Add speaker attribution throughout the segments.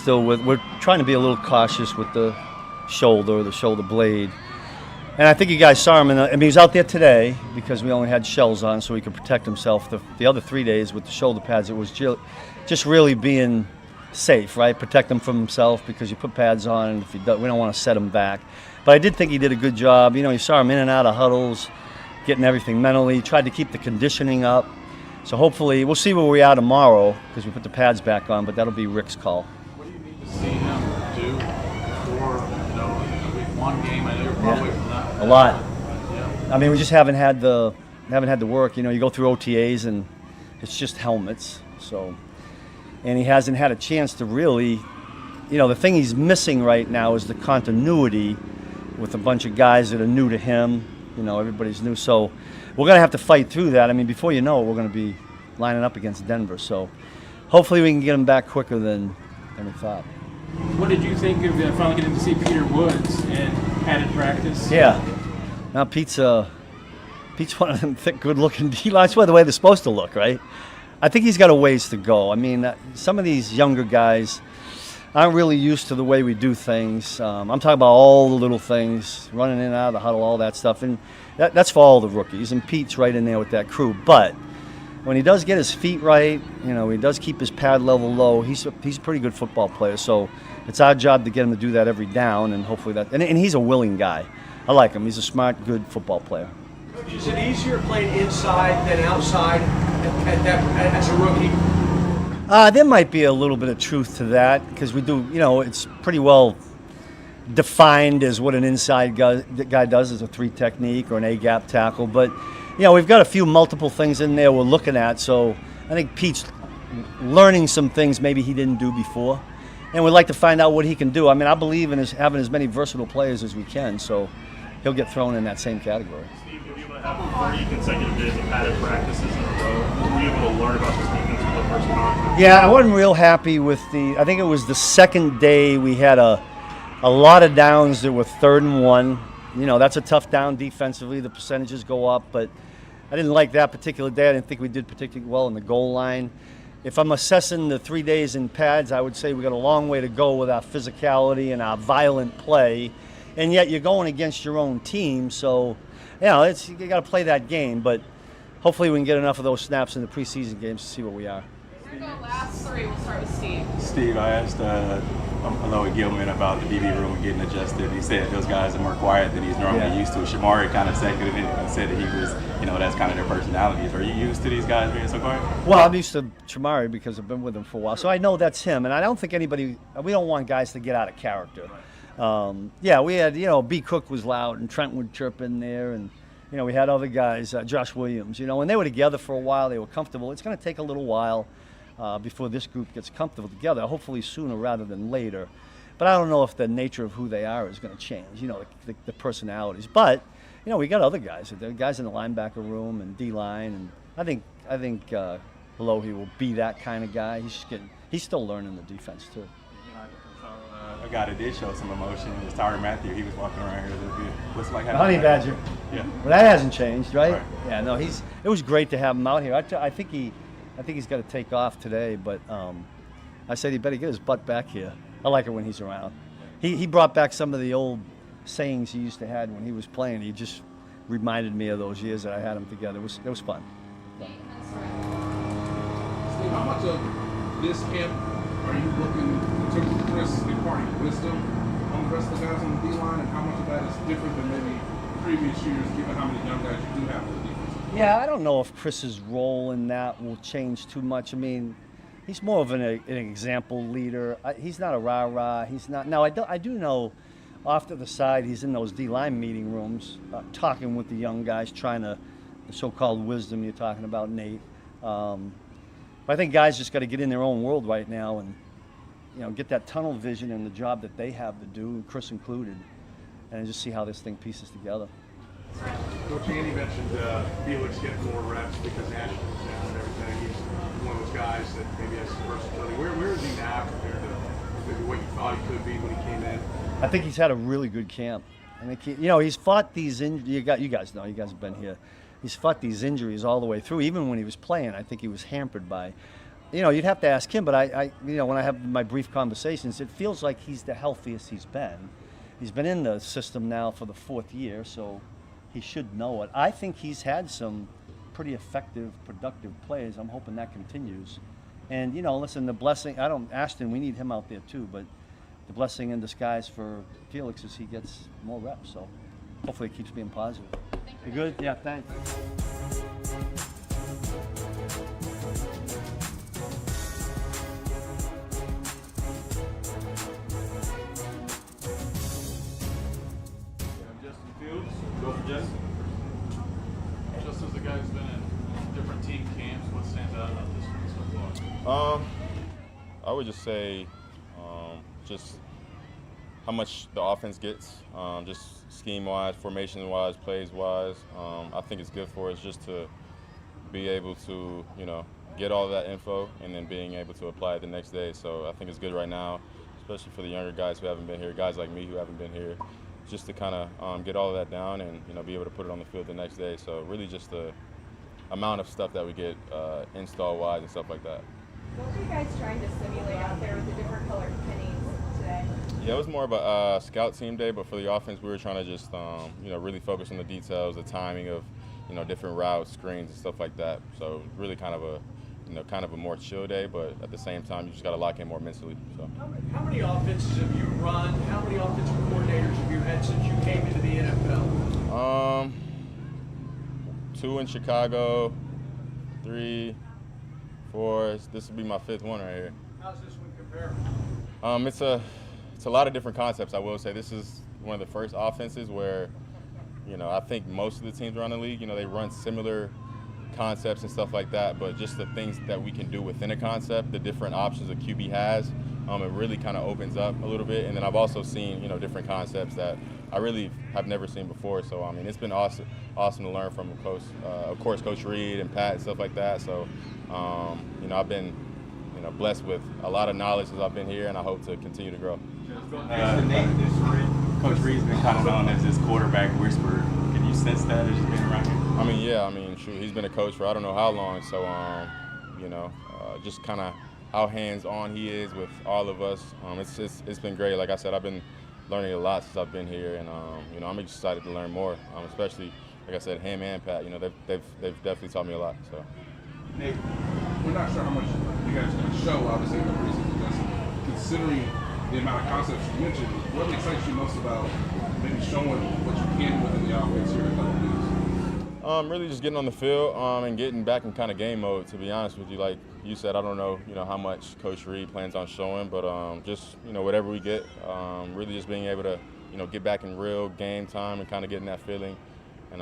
Speaker 1: still with. We're trying to be a little cautious with the shoulder blade. And I think you guys saw him. He was out there today because we only had shells on, so he could protect himself. The other 3 days with the shoulder pads, it was just really being safe, right? Protect him from himself because you put pads on, and if he does, we don't want to set him back. But I did think he did a good job. You saw him in and out of huddles, getting everything mentally. Tried to keep the conditioning up. So hopefully, we'll see where we are tomorrow because we put the pads back on. But that'll be Rick's call.
Speaker 2: What do you need to see him do for one game? I know you're far away from that.
Speaker 1: A lot.
Speaker 2: Yeah.
Speaker 1: I mean, we just haven't had the work. You go through OTAs and it's just helmets. So, and he hasn't had a chance to really. The thing he's missing right now is the continuity with a bunch of guys that are new to him. Everybody's new. So we're going to have to fight through that. I mean, before you know it, we're going to be lining up against Denver. So hopefully we can get him back quicker than we thought.
Speaker 3: What did you think of finally getting to see Peter Woods in added practice?
Speaker 1: Yeah. Now Pete's one of them thick, good-looking D-line. That's the way they're supposed to look, right? I think he's got a ways to go. I mean, some of these younger guys aren't really used to the way we do things. I'm talking about all the little things, running in and out of the huddle, all that stuff. And that's for all the rookies. And Pete's right in there with that crew. But when he does get his feet right, he does keep his pad level low, he's a pretty good football player. So it's our job to get him to do that every down, and hopefully that. And he's a willing guy. I like him. He's a smart, good football player.
Speaker 4: Is it easier playing inside than outside as a rookie?
Speaker 1: There might be a little bit of truth to that because we do, it's pretty well defined as what an inside guy does as a 3 technique or an A-gap tackle. But, we've got a few multiple things in there we're looking at. So I think Pete's learning some things maybe he didn't do before. And we'd like to find out what he can do. I mean, I believe in having as many versatile players as we can. So he'll get thrown in that same category.
Speaker 5: Steve, you'll be able to have 30 consecutive days of padded practices in a row. Were you able to learn about this defense for the first time?
Speaker 1: Yeah, I wasn't real happy with I think it was the second day we had a lot of downs that were 3rd and 1. That's a tough down defensively. The percentages go up, but I didn't like that particular day. I didn't think we did particularly well in the goal line. If I'm assessing the 3 days in pads, I would say we got a long way to go with our physicality and our violent play. And yet you're going against your own team, so you got to play that game. But hopefully we can get enough of those snaps in the preseason games to see where we are.
Speaker 6: We're going to go last 3. We'll start with Steve.
Speaker 7: Steve, I asked Aloha Gilman about the BB room and getting adjusted. He said those guys are more quiet than he's normally used to. Shamari kind of seconded it and said that he was, that's kind of their personalities. Are you used to these guys being so quiet?
Speaker 1: Well, I'm used to Shamari because I've been with him for a while, so I know that's him. And I don't think we don't want guys to get out of character. We had, B. Cook was loud and Trent would chirp in there, and we had other guys, Josh Williams, and they were together for a while. They were comfortable. It's going to take a little while before this group gets comfortable together, hopefully sooner rather than later. But I don't know if the nature of who they are is going to change, the personalities. But, we got other guys. There are guys in the linebacker room and D-line, and I think Alohi will be that kind of guy. He's still learning the defense too.
Speaker 7: A guy that did show some emotion was Tyrann Mathieu. He was walking around here a little bit. What's like
Speaker 1: Honey Badger.
Speaker 7: Yeah.
Speaker 1: Well, that hasn't changed, right?
Speaker 7: Right.
Speaker 1: Yeah, no, it was great to have him out here. I think he's got to take off today, but I said he better get his butt back here. I like it when he's around. He brought back some of the old sayings he used to have when he was playing. He just reminded me of those years that I had him together. It was fun.
Speaker 2: Steve, how much of this camp are you looking in terms of Chris imparting wisdom on the rest of the guys on the D-line, and how much of that is different than maybe previous years, given how many young guys you do have on the defense?
Speaker 1: Yeah, I don't know if Chris's role in that will change too much. I mean, he's more of an example leader. He's not a rah-rah. He's not. Now, I do know off to the side he's in those D-line meeting rooms talking with the young guys, trying to, the so-called wisdom you're talking about, Nate. But I think guys just got to get in their own world right now and, get that tunnel vision and the job that they have to do, Chris included, and just see how this thing pieces together.
Speaker 8: Coach Andy mentioned Felix getting more reps because Ashton's down and everything. He's one of those guys that maybe has some versatility. Where is he now compared to maybe what you thought he could be when he came in?
Speaker 1: I think he's had a really good camp. I think he's fought these injuries. You guys know, you guys have been here. He's fought these injuries all the way through. Even when he was playing, I think he was hampered by you know, you'd have to ask him, but you know, when I have my brief conversations, it feels like he's the healthiest he's been. He's been in the system now for the 4th year, so he should know it. I think he's had some pretty effective, productive plays. I'm hoping that continues. And, you know, listen, the blessing, Ashton, we need him out there too, but the blessing in disguise for Felix is he gets more reps, so hopefully it keeps being positive. You good? Yeah, thanks.
Speaker 5: Justin Fields, go for Justin.
Speaker 9: Just as the guy's been in different team camps, what stands out about this one so far?
Speaker 10: I would just say just how much the offense gets, just scheme-wise, formation-wise, plays-wise. I think it's good for us just to be able to, you know, get all that info and then being able to apply it the next day. So I think it's good right now, especially for the younger guys who haven't been here, guys like me who haven't been here, just to kind of get all of that down and, you know, be able to put it on the field the next day. So really just the amount of stuff that we get install-wise and stuff like that.
Speaker 6: What were you guys trying to simulate out there with the different colored pennies today?
Speaker 10: Yeah, it was more of a scout team day, but for the offense, we were trying to just, you know, really focus on the details, the timing of, you know, different routes, screens, and stuff like that. So really kind of a, you know, kind of a more chill day, but at the same time, you just got to lock in more mentally. So.
Speaker 4: How many offenses have you run? How many offensive coordinators have you had since you came into the NFL?
Speaker 10: 2 in Chicago, 3, 4. This will be my 5th one right here.
Speaker 4: How's this one compare?
Speaker 10: It's a lot of different concepts. I will say this is one of the first offenses where, you know, I think most of the teams around the league, you know, they run similar concepts and stuff like that, but just the things that we can do within a concept, the different options a QB has, it really kind of opens up a little bit. And then I've also seen, you know, different concepts that I really have never seen before. So I mean, it's been awesome to learn from of course, Coach Reed and Pat and stuff like that. So you know, I've been, you know, blessed with a lot of knowledge since I've been here, and I hope to continue to grow.
Speaker 7: Coach Reed's been kind of known as this quarterback whisperer. Can you sense that as you've been around here?
Speaker 10: I mean, yeah. I mean, shoot, he's been a coach for I don't know how long. So, you know, just kind of how hands-on he is with all of us. It's been great. Like I said, I've been learning a lot since I've been here, and you know, I'm excited to learn more. Especially, like I said, him and Pat. You know, they've definitely taught me a lot. So.
Speaker 2: Nick, we're not sure how much you guys can show, obviously, in the preseason. Just considering the amount of concepts you mentioned, what excites you most about maybe showing what you can within the offense here in a couple of weeks?
Speaker 10: Really just getting on the field and getting back in kind of game mode, to be honest with you. Like you said, I don't know, you know, how much Coach Reed plans on showing, but just, you know, whatever we get, really just being able to, you know, get back in real game time and kind of getting that feeling. And,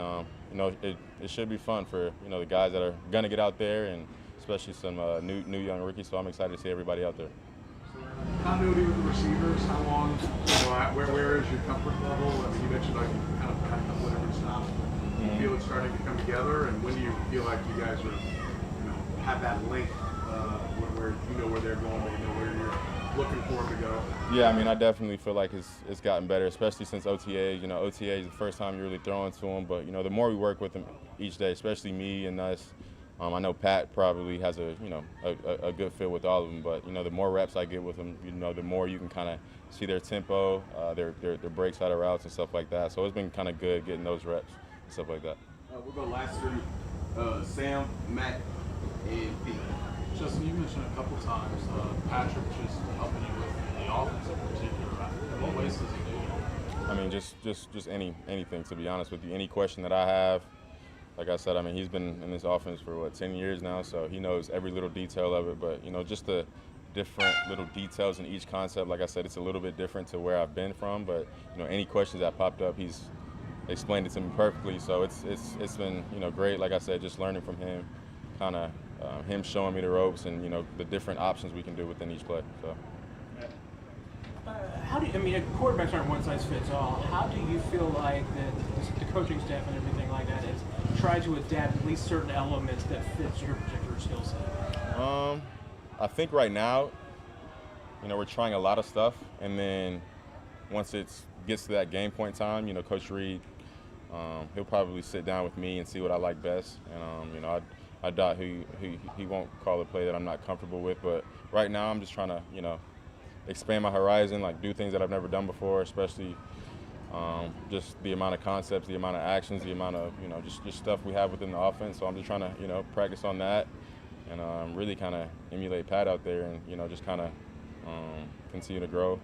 Speaker 10: you know, it should be fun for, you know, the guys that are going to get out there, and especially some new young rookies. So I'm excited to see everybody out there.
Speaker 8: Continuity with the receivers, how long, you know, where is your comfort level? I mean, you mentioned like kind of whatever it stops. Do you feel it's starting to come together, and when do you feel like you guys are, you know, have that link where you know where they're going, but you know where you're looking for them to go? Yeah,
Speaker 10: I mean, I definitely feel like it's gotten better, especially since OTA. You know, OTA is the first time you're really throwing to them, but you know, the more we work with them each day, especially me and us. I know Pat probably has a good fit with all of them, but you know, the more reps I get with them, you know, the more you can kind of see their tempo, their breaks out of routes and stuff like that. So it's been kind of good getting those reps and stuff like that.
Speaker 11: We'll go last through Sam, Matt, and Pete.
Speaker 9: Justin, you mentioned a couple times Patrick just helping you with the offense in particular. In what ways does he do that?
Speaker 10: I mean, just anything, to be honest with you. Any question that I have. Like I said, I mean, he's been in this offense for, 10 years now, so he knows every little detail of it. But, you know, just the different little details in each concept, like I said, it's a little bit different to where I've been from. But, you know, any questions that popped up, he's explained it to me perfectly. So it's been, you know, great, like I said, just learning from him, kind of him showing me the ropes and, you know, the different options we can do within each play. So.
Speaker 3: How do you, I mean, quarterbacks aren't one size fits all. How do you feel like the coaching staff and everything like that has tried to adapt at least certain elements that fits your particular skill set?
Speaker 10: I think right now, you know, we're trying a lot of stuff, and then once it gets to that game point time, you know, Coach Reed, he'll probably sit down with me and see what I like best, and you know, I doubt he won't call a play that I'm not comfortable with. But right now, I'm just trying to, expand my horizon, like do things that I've never done before, especially just the amount of concepts, the amount of actions, the amount of, just stuff we have within the offense. So I'm just trying to, practice on that and really kind of emulate Pat out there and, just kind of continue to grow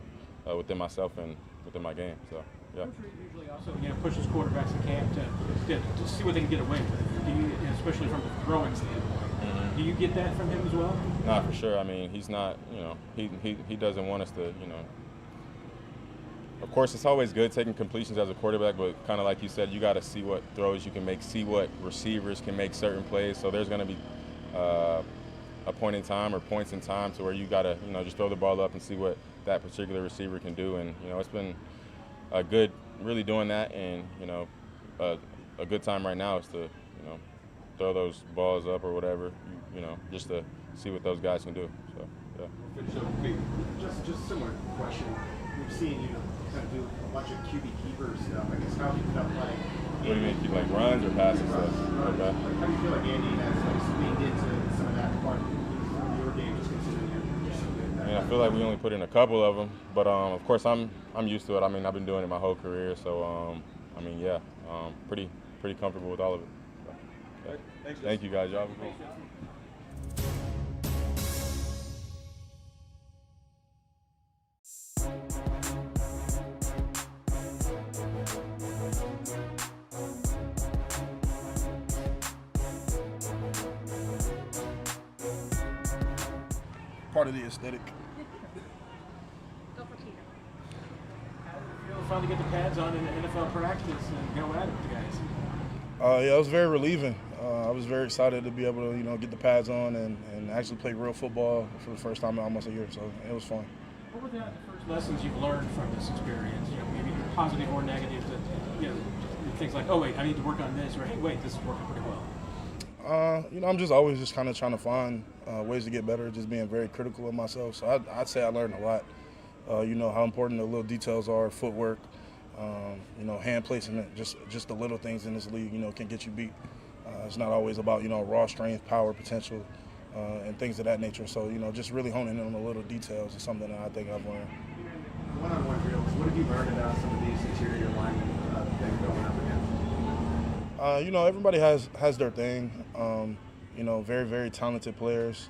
Speaker 10: within myself and within my game. So, yeah.
Speaker 3: Coach usually also, pushes quarterbacks in camp to see what they can get away with, especially from the throwing standpoint. Do you get that from him as well?
Speaker 10: Nah, for sure. I mean, he's not, he doesn't want us to, of course, it's always good taking completions as a quarterback, but kind of like you said, you got to see what throws you can make, see what receivers can make certain plays. So there's going to be a point in time or points in time to where you got to, just throw the ball up and see what that particular receiver can do. And, it's been a good, really doing that. And, a good time right now is to, throw those balls up or whatever, just to see what those guys can do. So, yeah.
Speaker 12: Just similar question. We've seen you kind of do a bunch of QB keeper stuff. I guess how do you feel like?
Speaker 10: What do you mean, like runs or passes stuff? Okay.
Speaker 12: How do you feel like Andy has leaned into some of that part of your game, just considering you're so good at that?
Speaker 10: I feel like we only put in a couple of them, but of course I'm used to it. I mean, I've been doing it my whole career, so pretty comfortable with all of it. So, yeah. Thank you guys, y'all.
Speaker 13: Part of the aesthetic.
Speaker 6: Go for Peter.
Speaker 3: How did it feel to finally get the pads on in NFL practice and go at it with the guys?
Speaker 13: Yeah, it was very relieving. I was very excited to be able to, get the pads on and actually play real football for the first time in almost a year. So it was fun.
Speaker 3: What were the first lessons you've learned from this experience? Maybe positive or negative. Things like, oh wait, I need to work on this, or hey, wait, this is working pretty well.
Speaker 13: I'm just always just kind of trying to find ways to get better, just being very critical of myself. So I'd say I learned a lot. How important the little details are, footwork, hand placement, just the little things in this league, can get you beat. It's not always about, raw strength, power, potential, and things of that nature. So, just really honing in on the little details is something that I think I've learned.
Speaker 12: One-on-one drills, what have you learned about some of these interior linemen that you're going up against?
Speaker 13: Everybody has their thing. Very, very talented players.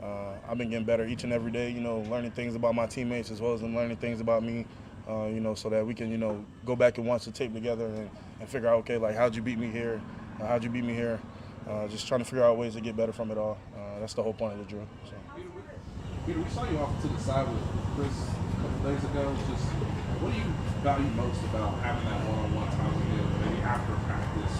Speaker 13: I've been getting better each and every day, learning things about my teammates as well as them learning things about me, so that we can, go back and watch the tape together and figure out, okay, like, how'd you beat me here? How'd you beat me here? Just trying to figure out ways to get better from it all. That's the whole point of the drill. So.
Speaker 2: Peter, we saw you off to the side with Chris a couple days ago. Just what do you value most about having that one-on-one time with him, maybe after practice?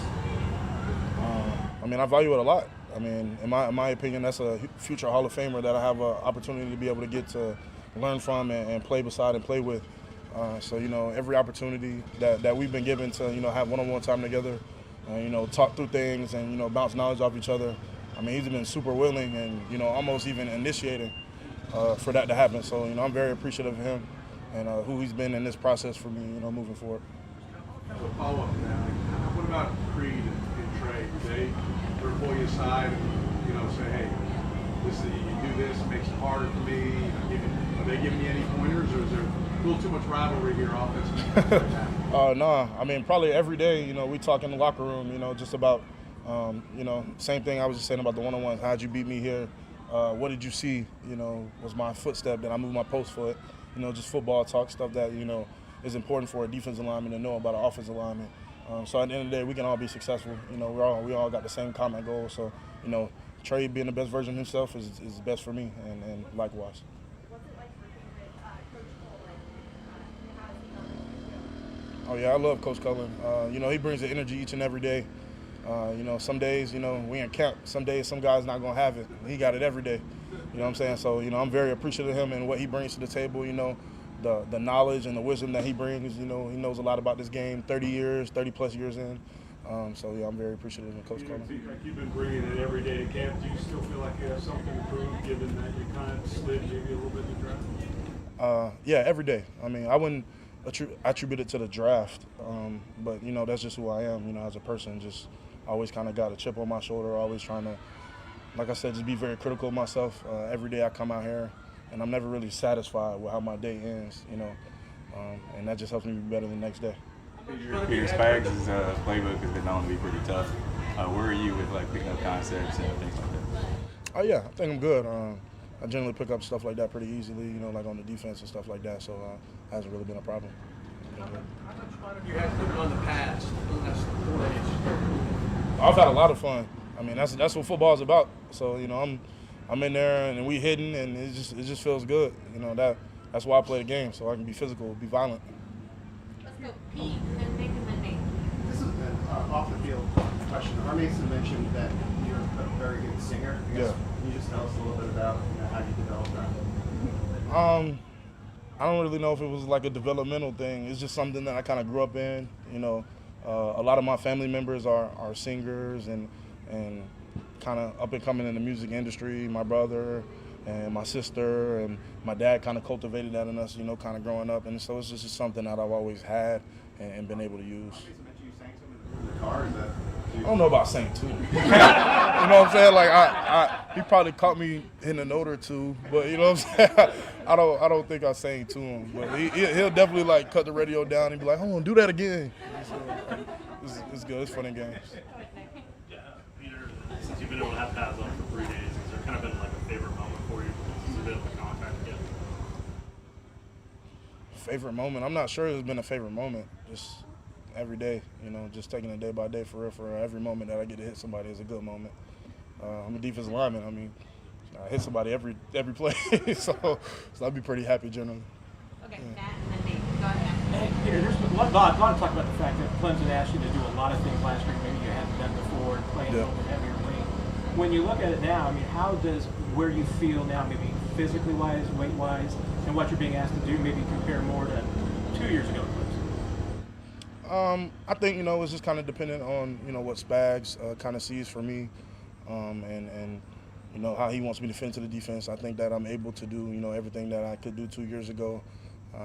Speaker 13: I value it a lot. In my opinion, that's a future Hall of Famer that I have an opportunity to be able to get to learn from and play beside and play with. So every opportunity that we've been given to, have one-on-one time together, talk through things and, bounce knowledge off each other. He's been super willing and, almost even initiating for that to happen. So, I'm very appreciative of him and who he's been in this process for me, moving forward.
Speaker 8: As a follow-up to that, what about Creed and Trey? Do they ever pull you aside and, say, hey, you do this, it makes it harder for me? Are they giving you any pointers, or is there a little too much rivalry here offensively?
Speaker 13: No. Probably every day, we talk in the locker room, just about, same thing I was just saying about the one-on-ones. How'd you beat me here? What did you see? Was my footstep that I moved my post foot? Just football talk, stuff that, is important for a defensive lineman to know about an offensive lineman. So at the end of the day, we can all be successful. We all got the same common goal. So, Trey being the best version of himself is best for me, and likewise.
Speaker 6: What's it like working with Coach Cullen?
Speaker 13: Oh yeah, I love Coach Cullen. He brings the energy each and every day. Some days, we in camp. Some days, some guys not gonna have it. He got it every day. You know what I'm saying? So, I'm very appreciative of him and what he brings to the table. The knowledge and the wisdom that he brings. He knows a lot about this game. 30 plus years in. So yeah, I'm very appreciative of Coach Cullen.
Speaker 8: Like you've been bringing it every day to camp. Do you still feel like you have something to prove, given that you kind of slid maybe a little bit in the draft?
Speaker 13: Yeah, every day. I wouldn't attribute it to the draft, but that's just who I am. As a person, just always kind of got a chip on my shoulder, always trying to like I said, just be very critical of myself. Every day I come out here, and I'm never really satisfied with how my day ends, you know, and that just helps me be better the next day.
Speaker 7: Peter Spags' playbook has been known to be pretty tough. Where are you with like picking up concepts and things like that?
Speaker 13: Oh yeah, I think I'm good. I generally pick up stuff like that pretty easily, you know, like on the defense and stuff like that. So it hasn't really been a problem.
Speaker 4: How much fun have you had putting on the pads the last 4 days?
Speaker 13: I've had a lot of fun. I mean, that's what football is about. So you know, I'm in there and we hitting, and it just feels good. You know, that's why I play the game, so I can be physical, be violent.
Speaker 14: Let's go, Pete, and Nick, and then Nate.
Speaker 12: This is an off the field question. Our Mason mentioned that you're a very good singer. I guess,
Speaker 13: Yeah.
Speaker 12: Can you just tell us a little bit about how you developed that?
Speaker 13: I don't really know if it was like a developmental thing. It's just something that I kind of grew up in. You know, a lot of my family members are singers and kind of up and coming in the music industry. My brother and my sister and my dad kind of cultivated that in us, you know, kind of growing up. And so it's just something that I've always had and been able to use. I don't know about saying too. You know what I'm saying? Like he probably caught me hitting a note or two, but you know what I'm saying? I don't think I sang to him, but he'll definitely like cut the radio down and be like, "Hold on, do that again." So it's good. It's fun and games.
Speaker 5: Yeah, Peter, since you've been able to have pads on for 3 days, has there kind of been like a favorite moment for you since a bit of the contact again?
Speaker 13: Favorite moment? I'm not sure there's been a favorite moment. Just every day, you know, just taking it day by day for real. For every moment that I get to hit somebody is a good moment. I'm a defensive lineman. I mean, I hit somebody every play, so I'd be pretty happy generally.
Speaker 14: Okay, Matt, and then Nate. Go ahead.
Speaker 3: Hey, Peter, there's a lot of talk about the fact that Clemson asked you to do a lot of things last year maybe you hadn't done before, playing a little bit heavier weight. When you look at it now, I mean, how does where you feel now, maybe physically wise, weight wise, and what you're being asked to do, maybe compare more to 2 years ago at Clemson?
Speaker 13: I think, you know, it's just kind of dependent on, you know, what Spags kind of sees for me, and you know, how he wants me to fit into the defense. I think that I'm able to do, you know, everything that I could do 2 years ago.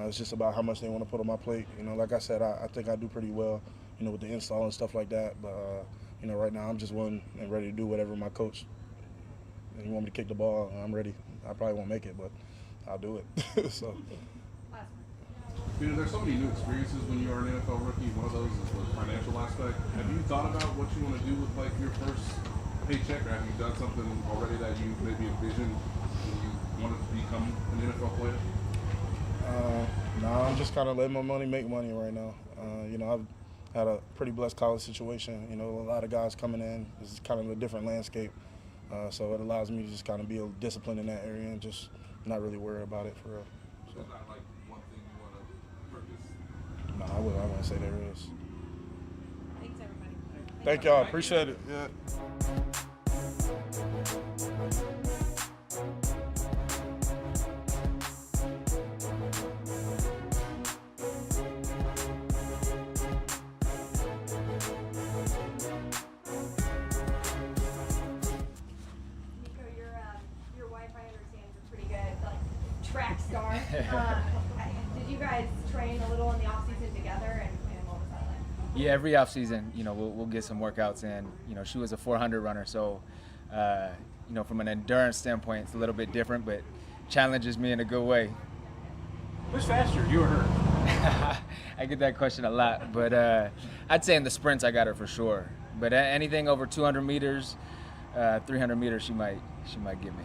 Speaker 13: It's just about how much they want to put on my plate. You know, like I said, I think I do pretty well, you know, with the install and stuff like that. But, you know, right now I'm just willing and ready to do whatever my coach, you want me to kick the ball, I'm ready. I probably won't make it, but I'll do it. So.
Speaker 2: Peter, there's so many new experiences when you are an NFL rookie. One of those is the financial aspect. Have you thought about what you want to do with like your first paycheck, or have you done something already that you maybe envisioned when you wanted to become an NFL player?
Speaker 13: No, I'm just kind of letting my money make money right now. You know, I've had a pretty blessed college situation. You know, a lot of guys coming in. This is kind of a different landscape. So it allows me to just kind of be disciplined in that area and just not really worry about it for real. So.
Speaker 2: Is that like one thing you want to purchase?
Speaker 13: No, I wouldn't say there is.
Speaker 14: Thanks, everybody.
Speaker 13: Thank y'all. Appreciate it. Yeah.
Speaker 6: Nikko, your wife, I understand, is a pretty good track star. Did you guys train a little in the off season together, and what was that like?
Speaker 15: Yeah, every off season, you know, we'll get some workouts in. You know, she was a 400 runner, so you know, from an endurance standpoint, it's a little bit different, but challenges me in a good way.
Speaker 3: Who's faster, you or her?
Speaker 15: I get that question a lot, but I'd say in the sprints I got her for sure. But anything over 200 meters, 300 meters, she might get me.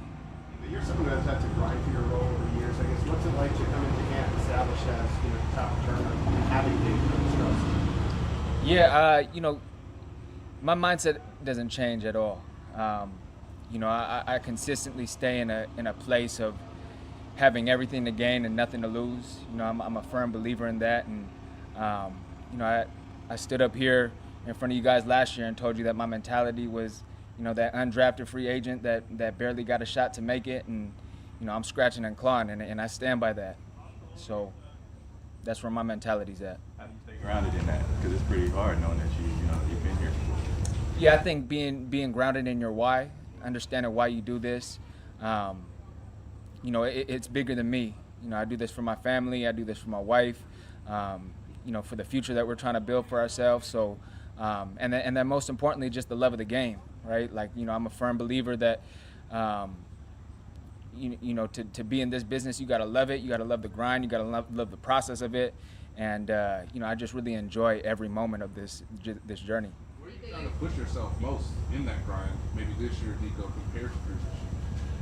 Speaker 12: You're someone that's had to grind for your role over the years. I guess what's it like to come into camp established as, you know, top returner and having big trust?
Speaker 15: Yeah, you know, my mindset doesn't change at all. You know, I consistently stay in a place of having everything to gain and nothing to lose. You know, I'm a firm believer in that, and you know, I stood up here in front of you guys last year and told you that my mentality was, you know, that undrafted free agent that barely got a shot to make it, and you know, I'm scratching and clawing, and I stand by that. So that's where my mentality's at.
Speaker 7: How do you stay grounded in that? Because it's pretty hard knowing that you've been here before.
Speaker 15: Yeah, I think being grounded in your why, understanding why you do this. You know, it's bigger than me. You know, I do this for my family. I do this for my wife. You know, for the future that we're trying to build for ourselves. So, and then most importantly, just the love of the game, right? Like, I'm a firm believer that, to be in this business, you got to love it. You got to love the grind. You got to love the process of it. And, I just really enjoy every moment of this journey.
Speaker 2: Where are you trying to push yourself most in that grind, maybe this year, Nikko, compared to previous years?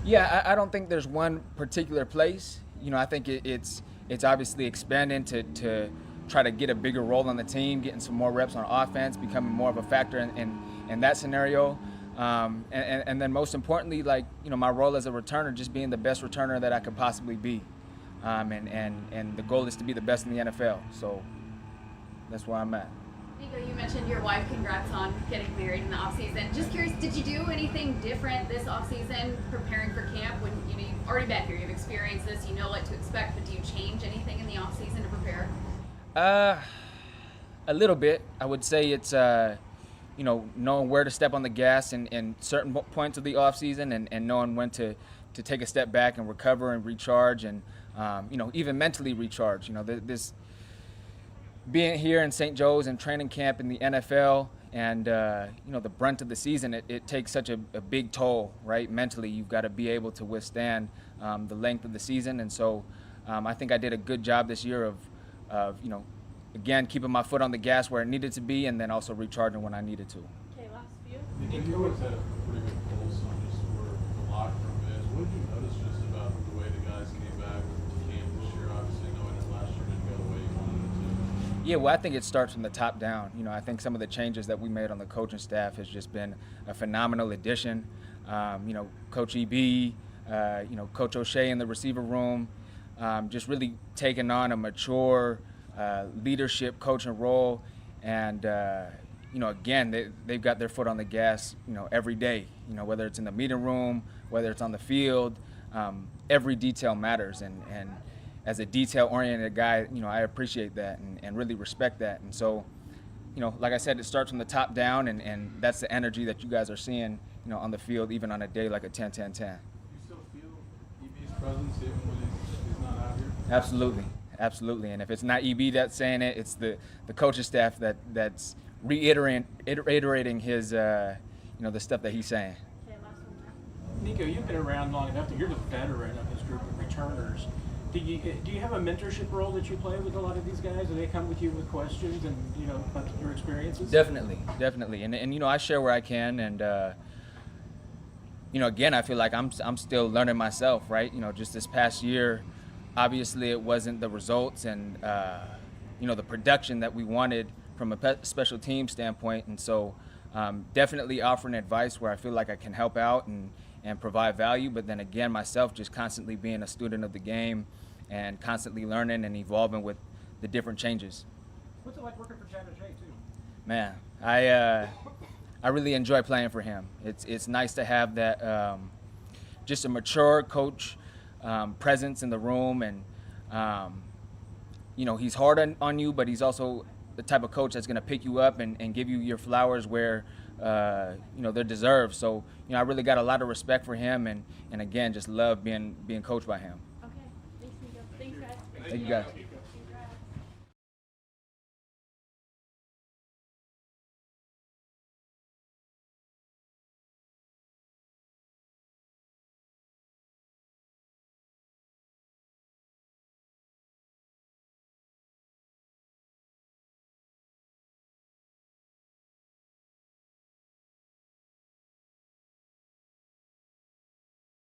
Speaker 15: Yeah, I don't think there's one particular place. I think it's obviously expanding to try to get a bigger role on the team, getting some more reps on offense, becoming more of a factor in that scenario. And then most importantly, my role as a returner, just being the best returner that I could possibly be. And the goal is to be the best in the NFL. So that's where I'm at.
Speaker 16: Nikko, you mentioned your wife. Congrats on getting married in the offseason. Just curious, did you do anything different this offseason preparing for camp? When you've already been here, you've experienced this, you know what to expect, but do you change anything in the offseason to prepare?
Speaker 15: A little bit. I would say it's knowing where to step on the gas in certain points of the offseason and knowing when to take a step back and recover and recharge and even mentally recharge. This being here in St. Joe's and training camp in the NFL and the brunt of the season, it takes such a big toll, right? Mentally, you've got to be able to withstand the length of the season. And so I think I did a good job this year of again, keeping my foot on the gas where it needed to be and then also recharging when I needed to.
Speaker 14: Okay, last few.
Speaker 9: You always had a pretty good pulse on just where the locker room is. What did you notice just about the way the guys came back to camp this year? Obviously, knowing that last year didn't go the way you wanted it to.
Speaker 15: Yeah, well, I think it starts from the top down. I think some of the changes that we made on the coaching staff has just been a phenomenal addition. Coach EB, Coach O'Shea in the receiver room, just really taking on a mature leadership coaching role. And, again, they've got their foot on the gas, every day, whether it's in the meeting room, whether it's on the field, every detail matters. And as a detail-oriented guy, I appreciate that and really respect that. And so, like I said, it starts from the top down, and that's the energy that you guys are seeing, on the field, even on a day like a 10-10-10.
Speaker 9: You still feel EB's presence even when he's not out here?
Speaker 15: Absolutely. And if it's not EB that's saying it, it's the coaching staff that's reiterating his, the stuff that he's saying.
Speaker 14: Okay, last one.
Speaker 3: Nikko, you've been around long enough that you're the veteran of this group of returners. Do you have a mentorship role that you play with a lot of these guys? Do they come with you with questions and about your experiences?
Speaker 15: Definitely. And I share where I can, and again, I feel like I'm still learning myself, right? Just this past year, obviously it wasn't the results and the production that we wanted from a special team standpoint, and so definitely offering advice where I feel like I can help out and provide value. But then again, myself just constantly being a student of the game and constantly learning and evolving with the different changes.
Speaker 3: What's it like working for Chad O'Shea too?
Speaker 15: Man, I really enjoy playing for him. It's nice to have that just a mature coach presence in the room, and he's hard on you, but he's also the type of coach that's going to pick you up and give you your flowers where they're deserved. So I really got a lot of respect for him, and again, just love being coached by him.
Speaker 14: Okay, thanks, Nikko. Thanks, guys.
Speaker 15: Thank you guys.